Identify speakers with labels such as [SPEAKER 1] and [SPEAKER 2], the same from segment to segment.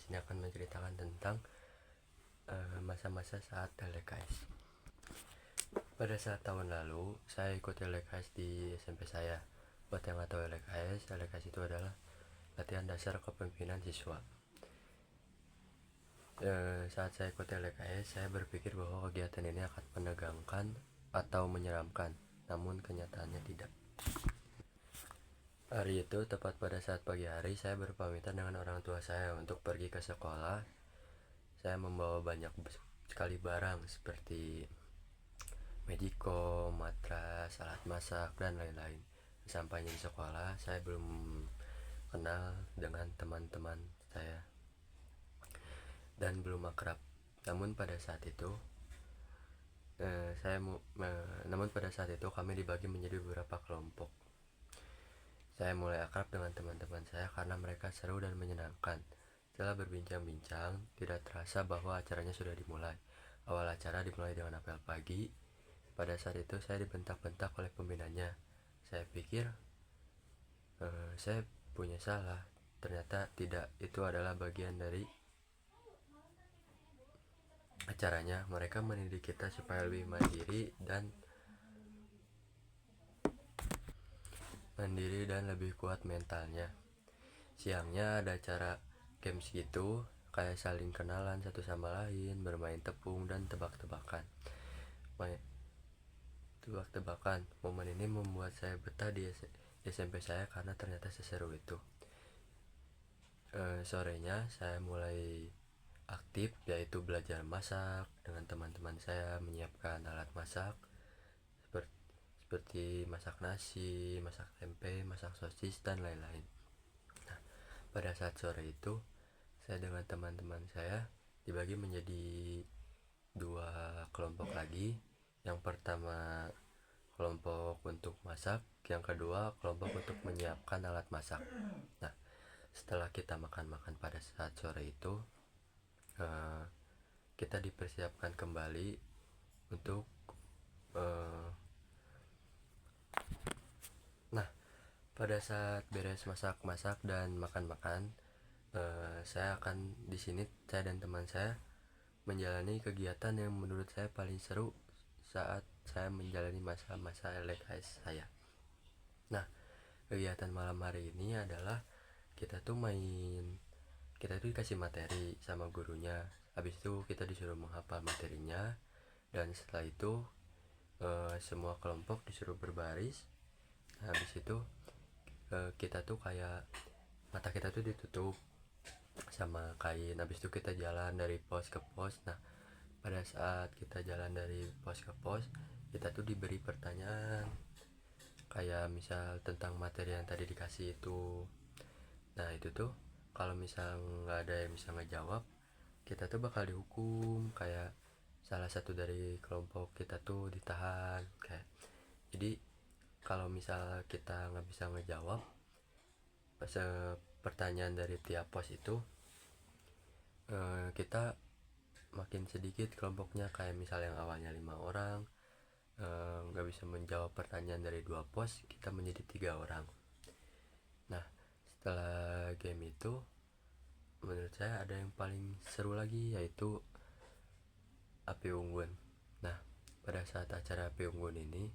[SPEAKER 1] sini akan menceritakan tentang masa-masa saat LKS. Pada saat tahun lalu, saya ikut LKS di SMP saya. Buat yang nggak tahu LKS itu adalah latihan dasar kepemimpinan siswa. Saat saya ikut LKS, saya berpikir bahwa kegiatan ini akan menegangkan atau menyeramkan, namun kenyataannya tidak. Hari itu, tepat pada saat pagi hari, saya berpamitan dengan orang tua saya untuk pergi ke sekolah. Saya membawa banyak sekali barang seperti Mediko, matras, alat masak, dan lain-lain. Sampainya di sekolah, saya belum kenal dengan teman-teman saya dan belum akrab. Namun pada saat itu kami dibagi menjadi beberapa kelompok. Saya mulai akrab dengan teman-teman saya karena mereka seru dan menyenangkan. Setelah berbincang-bincang, tidak terasa bahwa acaranya sudah dimulai. Awal acara dimulai dengan apel pagi. Pada saat itu saya dibentak-bentak oleh pembinanya. Saya pikir saya punya salah. Ternyata tidak, itu adalah bagian dari acaranya. Mereka mendidik kita supaya lebih mandiri dan lebih kuat mentalnya. Siangnya ada acara games gitu, kayak saling kenalan satu sama lain, bermain tepung dan tebak-tebakan. Momen ini membuat saya betah di SMP saya karena ternyata seseru itu. Sorenya saya mulai aktif, yaitu belajar masak dengan teman-teman saya, menyiapkan alat masak seperti masak nasi, masak tempe, masak sosis, dan lain-lain. Nah, pada saat sore itu saya dengan teman-teman saya dibagi menjadi dua kelompok lagi. Yang pertama kelompok untuk masak, yang kedua kelompok untuk menyiapkan alat masak. Nah, setelah kita makan-makan pada saat sore itu, kita dipersiapkan kembali untuk pada saat beres masak-masak dan makan-makan, saya dan teman saya menjalani kegiatan yang menurut saya paling seru saat saya menjalani masa-masa LKS saya. Nah, kegiatan malam hari ini adalah kita tuh dikasih materi sama gurunya. Habis itu kita disuruh menghafal materinya, dan setelah itu semua kelompok disuruh berbaris. Habis itu kita tuh kayak mata kita tuh ditutup sama kain. Habis itu kita jalan dari pos ke pos. Nah, pada saat kita jalan dari pos ke pos, kita tuh diberi pertanyaan kayak misal tentang materi yang tadi dikasih itu. Nah, itu tuh kalau misal nggak ada yang bisa ngejawab, kita tuh bakal dihukum, kayak salah satu dari kelompok kita tuh ditahan. Kayak jadi kalau misal kita nggak bisa ngejawab pas pertanyaan dari tiap pos itu, kita makin sedikit kelompoknya. Kayak misal yang awalnya 5 orang nggak bisa menjawab pertanyaan dari 2 pos, kita menjadi 3 orang. Nah, setelah game itu menurut saya ada yang paling seru lagi, yaitu api unggun. Nah, pada saat acara api unggun ini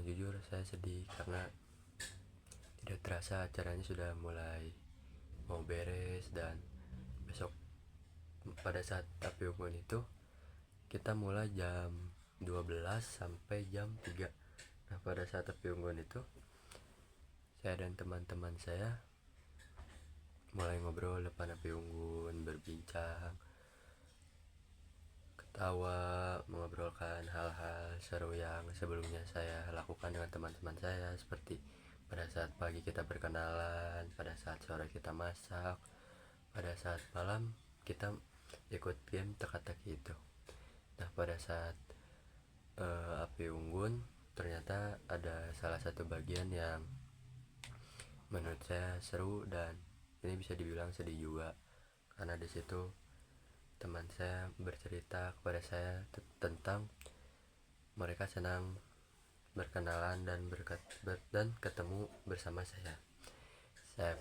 [SPEAKER 1] jujur saya sedih karena tidak terasa acaranya sudah mulai mau beres. Dan besok pada saat api unggun itu kita mulai jam 12 sampai jam 3. Nah, pada saat api unggun itu saya dan teman-teman saya mulai ngobrol depan api unggun, berbincang, ketawa, mengobrolkan hal-hal seru yang sebelumnya saya lakukan dengan teman-teman saya, seperti pada saat pagi kita berkenalan, pada saat sore kita masak, pada saat malam kita ikut game teka-teki itu. Nah, pada saat api unggun ternyata ada salah satu bagian yang menurut saya seru, dan ini bisa dibilang sedih juga, karena di situ teman saya bercerita kepada saya tentang mereka senang berkenalan dan ketemu bersama saya. saya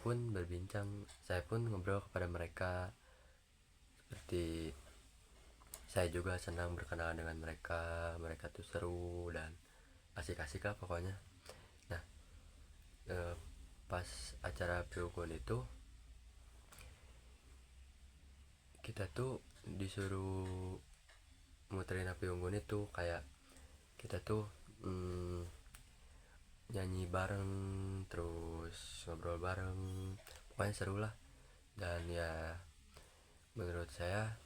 [SPEAKER 1] pun ngobrol kepada mereka, seperti saya juga senang berkenalan dengan mereka tuh seru dan asik-asik lah pokoknya. Nah, pas acara Piukun itu kita tuh disuruh muterin api unggun itu, kayak kita tuh nyanyi bareng, terus ngobrol bareng, pokoknya seru lah. Dan ya, menurut saya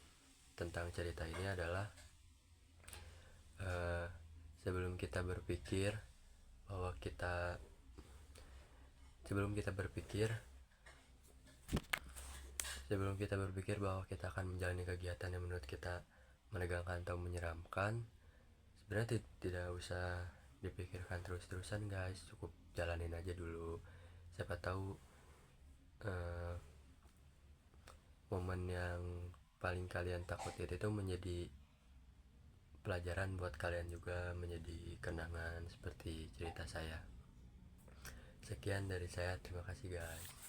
[SPEAKER 1] tentang cerita ini adalah eh, sebelum kita berpikir bahwa kita sebelum kita berpikir sebelum kita berpikir bahwa kita akan menjalani kegiatan yang menurut kita menegangkan atau menyeramkan, sebenarnya tidak usah dipikirkan terus-terusan guys, cukup jalanin aja dulu. Siapa tahu eh, momen yang paling kalian takut itu menjadi pelajaran buat kalian juga, menjadi kenangan seperti cerita saya. Sekian dari saya, terima kasih guys.